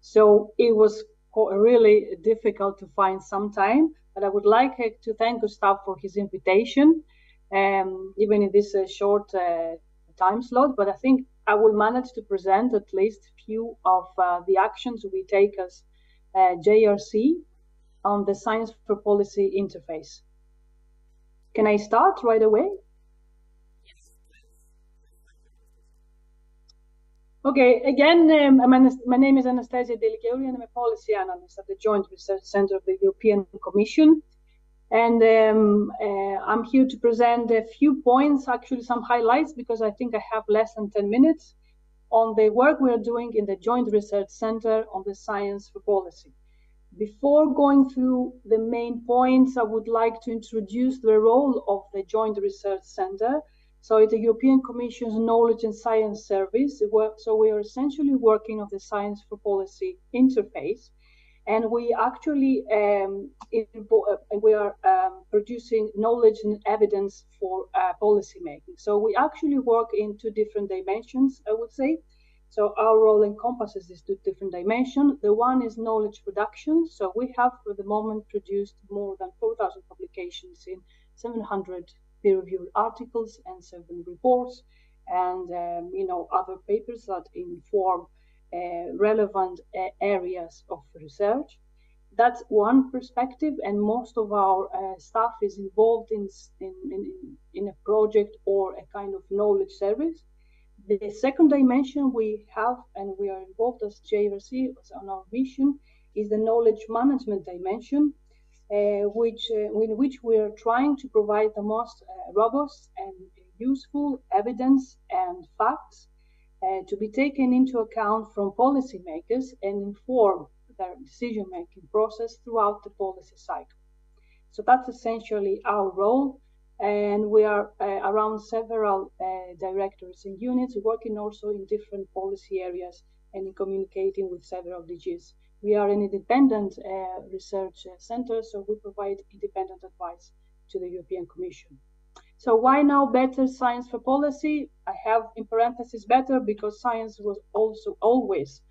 So it was really difficult to find some time, but I would like to thank Gustav for his invitation, even in this short time slot. But I think I will manage to present at least a few of the actions we take as JRC on the Science for Policy interface. Can I start right away? Okay, again, my name is Anastasia Deligkiaouri, and I'm a policy analyst at the Joint Research Center of the European Commission. And I'm here to present a few points, actually some highlights, because I think I have less than 10 minutes on the work we are doing in the Joint Research Center on the Science for Policy. Before going through the main points, I would like to introduce the role of the Joint Research Center. So it's the European Commission's Knowledge and Science Service. So we are essentially working on the Science for Policy interface. And we actually we are producing knowledge and evidence for policy making. So we actually work in two different dimensions, I would say. So our role encompasses these two different dimensions. The one is knowledge production. So we have, for the moment, produced more than 4,000 publications in 700 peer-reviewed articles and 7 reports, and other papers that inform relevant areas of research. That's one perspective, and most of our staff is involved in a project or a kind of knowledge service. The second dimension we have, and we are involved as JRC on our mission, is the knowledge management dimension, in which we are trying to provide the most robust and useful evidence and facts to be taken into account from policymakers and inform their decision-making process throughout the policy cycle. So that's essentially our role, and we are around several directors and units working also in different policy areas and in communicating with several DGs. We are an independent research center, so we provide independent advice to the European Commission. So why now better science for policy? I have in parentheses better because science was also always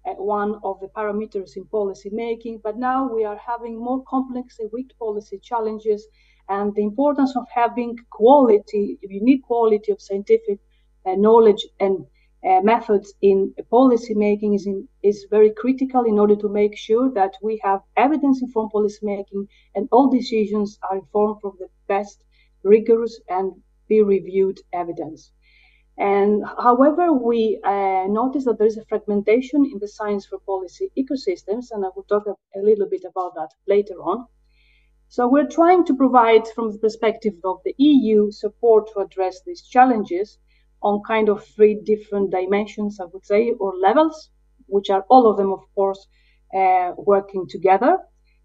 one of the parameters in policy making, but now we are having more complex and weak policy challenges, and the importance of having quality, unique quality of scientific knowledge and methods in policy making is very critical in order to make sure that we have evidence-informed policy making and all decisions are informed from the best, rigorous and peer-reviewed evidence. And however, we notice that there is a fragmentation in the science for policy ecosystems, and I will talk a little bit about that later on. So we're trying to provide, from the perspective of the EU, support to address these challenges on kind of 3 different dimensions, I would say, or levels, which are all of them, of course, working together.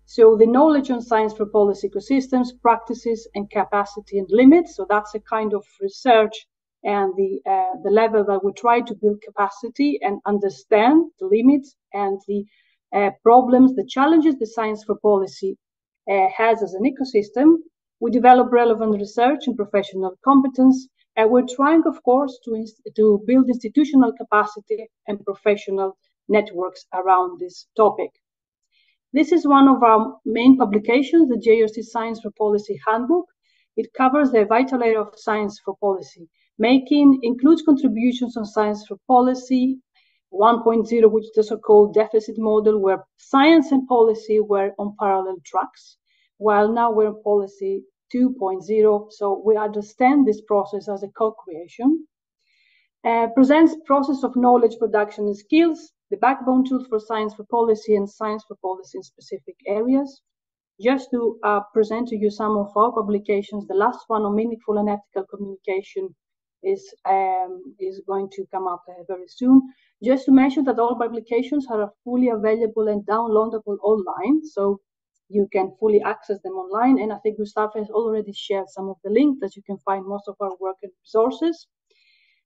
So the knowledge on science for policy ecosystems, practices, and capacity and limits. So that's a kind of research and the level that we try to build capacity and understand the limits and the problems, the challenges the science for policy has as an ecosystem. We develop relevant research and professional competence, and we're trying, of course, to build institutional capacity and professional networks around this topic. This is one of our main publications, the JRC Science for Policy Handbook. It covers the vital area of science for policy making, includes contributions on science for policy 1.0, which is the so-called deficit model, where science and policy were on parallel tracks, while now we're in policy 2.0. So we understand this process as a co-creation. Presents process of knowledge production and skills, the backbone tools for science for policy and science for policy in specific areas. Just to present to you some of our publications, the last one on meaningful and ethical communication is going to come up very soon. Just to mention that all publications are fully available and downloadable online, so you can fully access them online. And I think Gustav has already shared some of the links that you can find most of our work and resources.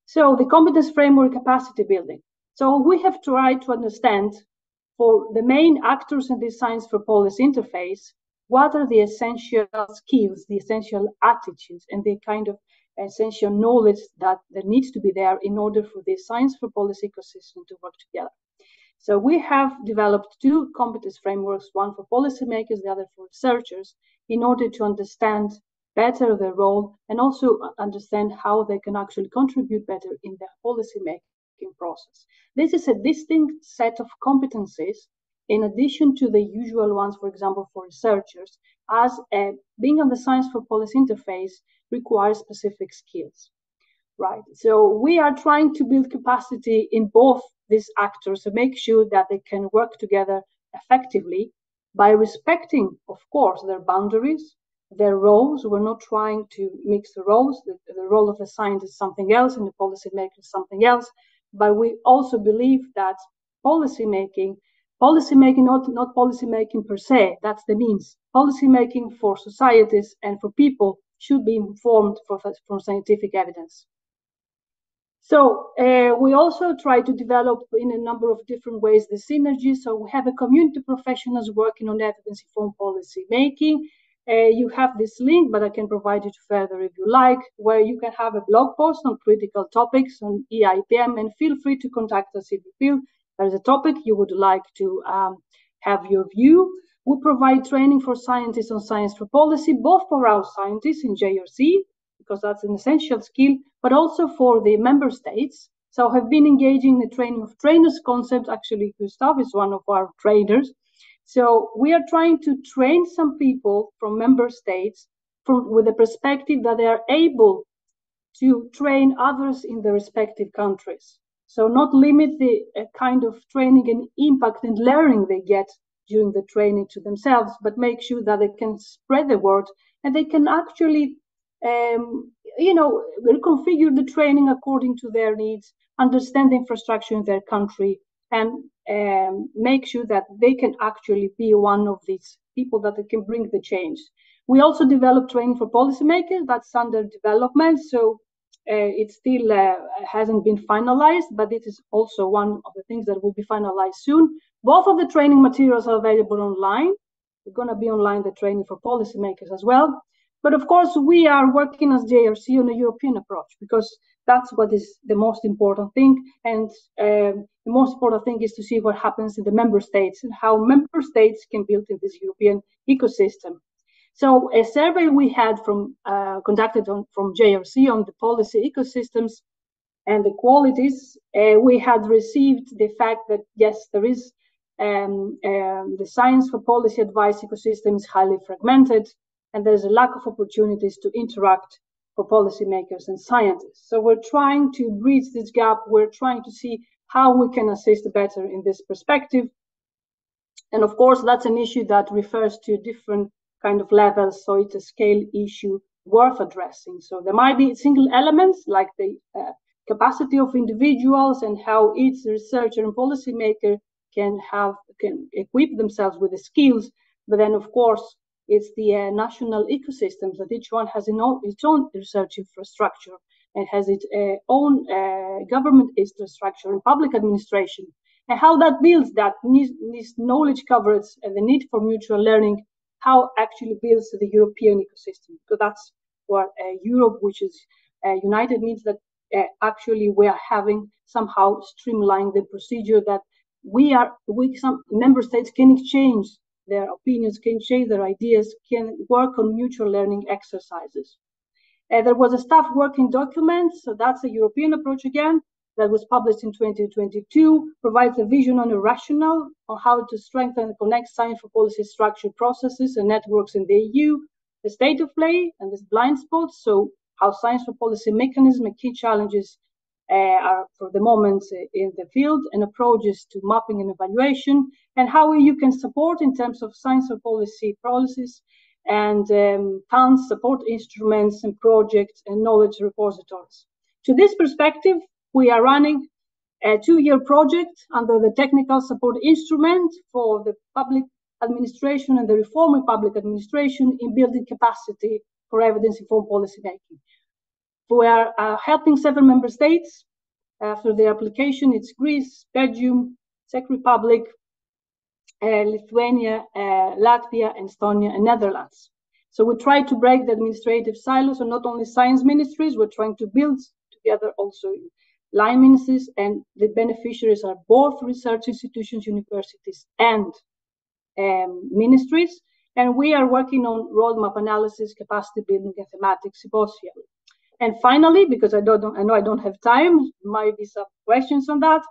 So the competence framework, capacity building. So we have tried to understand for the main actors in this science for policy interface, what are the essential skills, the essential attitudes, and the kind of essential knowledge that needs to be there in order for the science for policy ecosystem to work together. So we have developed two competence frameworks, one for policymakers, the other for researchers, in order to understand better their role and also understand how they can actually contribute better in the policy making process. This is a distinct set of competencies in addition to the usual ones, for example, for researchers, as being on the science for policy interface requires specific skills, right? So we are trying to build capacity in both these actors to make sure that they can work together effectively by respecting, of course, their boundaries, their roles. We're not trying to mix the roles. The role of the scientist is something else and the policymaker is something else. But we also believe that policymaking, not policymaking per se, that's the means. Policymaking for societies and for people should be informed from scientific evidence. So we also try to develop in a number of different ways the synergy. So we have a community of professionals working on evidence-informed policy making. You have this link, but I can provide it further if you like, where you can have a blog post on critical topics on EIPM, and feel free to contact us if you feel there is a topic you would like to have your view. We provide training for scientists on science for policy, both for our scientists in JRC, because that's an essential skill, but also for the member states. So I've been engaging in the training of trainers concept. Actually, Gustav is one of our trainers. So we are trying to train some people from member states with the perspective that they are able to train others in their respective countries. So not limit the kind of training and impact and learning they get during the training to themselves, but make sure that they can spread the word and they can actually reconfigure the training according to their needs, understand the infrastructure in their country, and make sure that they can actually be one of these people that can bring the change. We also develop training for policymakers. That's under development, so it still hasn't been finalized, but it is also one of the things that will be finalized soon. Both of the training materials are available online. We're going to be online, the training for policymakers as well. But of course, we are working as JRC on a European approach, because that's what is the most important thing. And the most important thing is to see what happens in the member states and how member states can build in this European ecosystem. So a survey we had conducted from JRC on the policy ecosystems and the qualities, we had received the fact that, yes, there is the science for policy advice ecosystem is highly fragmented, and there's a lack of opportunities to interact for policymakers and scientists. So we're trying to bridge this gap. We're trying to see how we can assist better in this perspective. And of course, that's an issue that refers to different kind of levels. So it's a scale issue worth addressing. So there might be single elements like the capacity of individuals and how each researcher and policymaker can equip themselves with the skills. But then, of course, it's the national ecosystems that each one has its own research infrastructure and has its own government infrastructure and public administration. And how that builds that this knowledge coverage and the need for mutual learning, how actually builds the European ecosystem. So that's what Europe, which is united, means that actually we are having somehow streamlined the procedure that some member states can exchange their opinions, can change their ideas, can work on mutual learning exercises. There was a staff working document, so that's a European approach again, that was published in 2022, provides a vision on a rationale on how to strengthen and connect science for policy structure processes and networks in the EU, the state of play and the blind spots, so how science for policy mechanism and key challenges are for the moment in the field, and approaches to mapping and evaluation, and how you can support in terms of science for policies and funds, support instruments and projects and knowledge repositories. To this perspective, we are running a 2-year project under the technical support instrument for the public administration and the reform in public administration in building capacity for evidence-informed policy making. We are helping several member states through their application. It's Greece, Belgium, Czech Republic, Lithuania, Latvia, Estonia, and Netherlands. So we try to break the administrative silos, and not only science ministries, we're trying to build together also line ministries, and the beneficiaries are both research institutions, universities, and ministries. And we are working on roadmap analysis, capacity building, and thematic symposium. And finally, because I know I don't have time, might be some questions on that.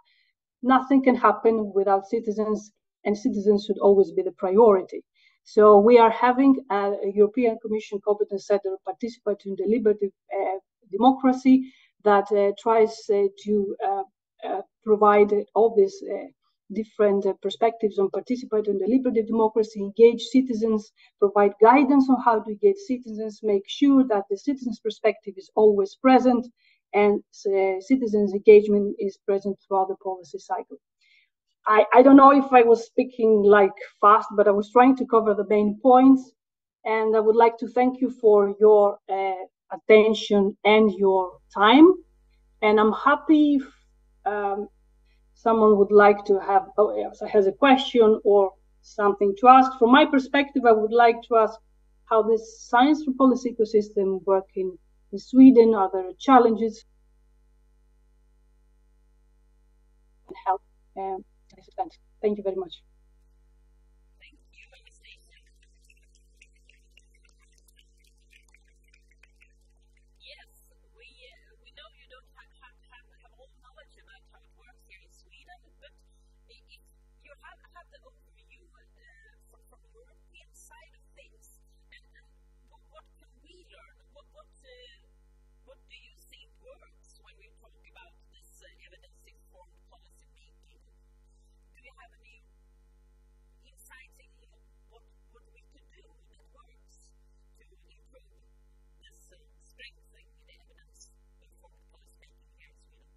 Nothing can happen without citizens, and citizens should always be the priority. So we are having a European Commission competence center of participatory and deliberative democracy that tries to provide all these different perspectives on participatory and deliberative democracy, engage citizens, provide guidance on how to engage citizens, make sure that the citizens' perspective is always present, and citizens' engagement is present throughout the policy cycle. I don't know if I was speaking like fast, but I was trying to cover the main points. And I would like to thank you for your attention and your time. And I'm happy if someone would like to have, has a question or something to ask. From my perspective, I would like to ask how this science for policy ecosystem work in Sweden. Are there challenges? Help. Thank you very much. Thank you, Anastasia. Yes, we know you don't have all knowledge about how it works here in Sweden, but if you have the overview from the European side of things, and what can we learn? What do you think works when we talk about this evidence-informed policy making? Do you have any insights in what we could do that works to improve this strengthening the evidence-informed policy making here in Sweden?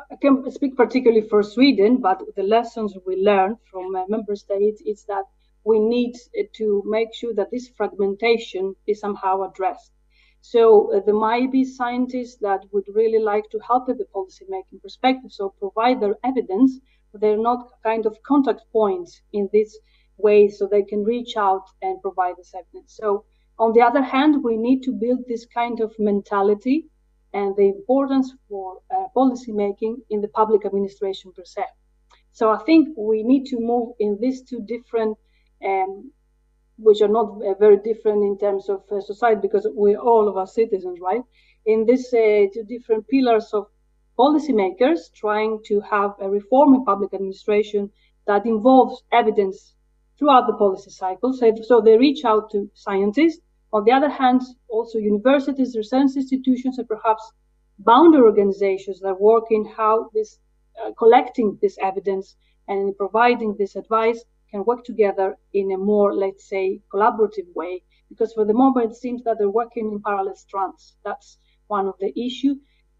I can speak particularly for Sweden, but the lessons we learned from member states is that we need to make sure that this fragmentation is somehow addressed. So there might be scientists that would really like to help with the policy-making perspective, so provide their evidence, but they're not kind of contact points in this way, so they can reach out and provide this evidence. So on the other hand, we need to build this kind of mentality and the importance for policy-making in the public administration per se. So I think we need to move in these two different which are not very different in terms of society, because we're all of us citizens, right? In these two different pillars of policymakers trying to have a reform in public administration that involves evidence throughout the policy cycle. So they reach out to scientists. On the other hand, also universities, research institutions, and perhaps boundary organizations that work in how this collecting this evidence and providing this advice can work together in a more, let's say, collaborative way, because for the moment it seems that they're working in parallel strands. That's one of the issues.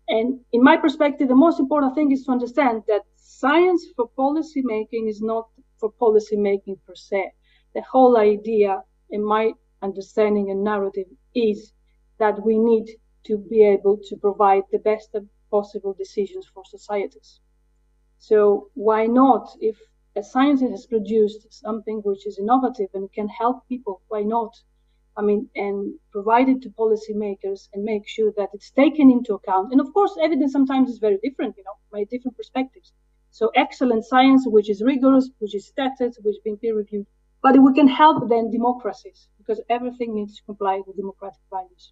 And in my perspective, the most important thing is to understand that science for policy making is not for policy making per se. The whole idea, in my understanding and narrative, is that we need to be able to provide the best possible decisions for societies. So why not, if a scientist has produced something which is innovative and can help people, why not? I mean, and provide it to policymakers and make sure that it's taken into account. And of course, evidence sometimes is very different, by different perspectives. So excellent science, which is rigorous, which is tested, which has been peer reviewed, but we can help then democracies, because everything needs to comply with democratic values.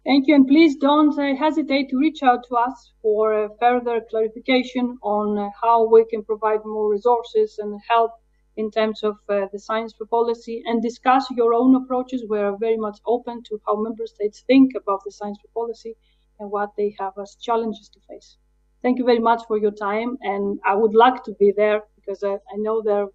Thank you, and please don't hesitate to reach out to us for further clarification on how we can provide more resources and help in terms of the science for policy, and discuss your own approaches. We are very much open to how member states think about the science for policy and what they have as challenges to face. Thank you very much for your time, and I would like to be there, because I know there are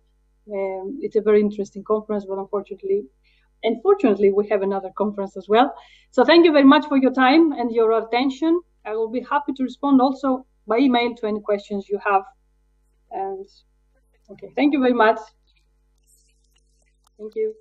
It's a very interesting conference, but unfortunately, we have another conference as well. So thank you very much for your time and your attention. I will be happy to respond also by email to any questions you have. And okay, thank you very much. Thank you.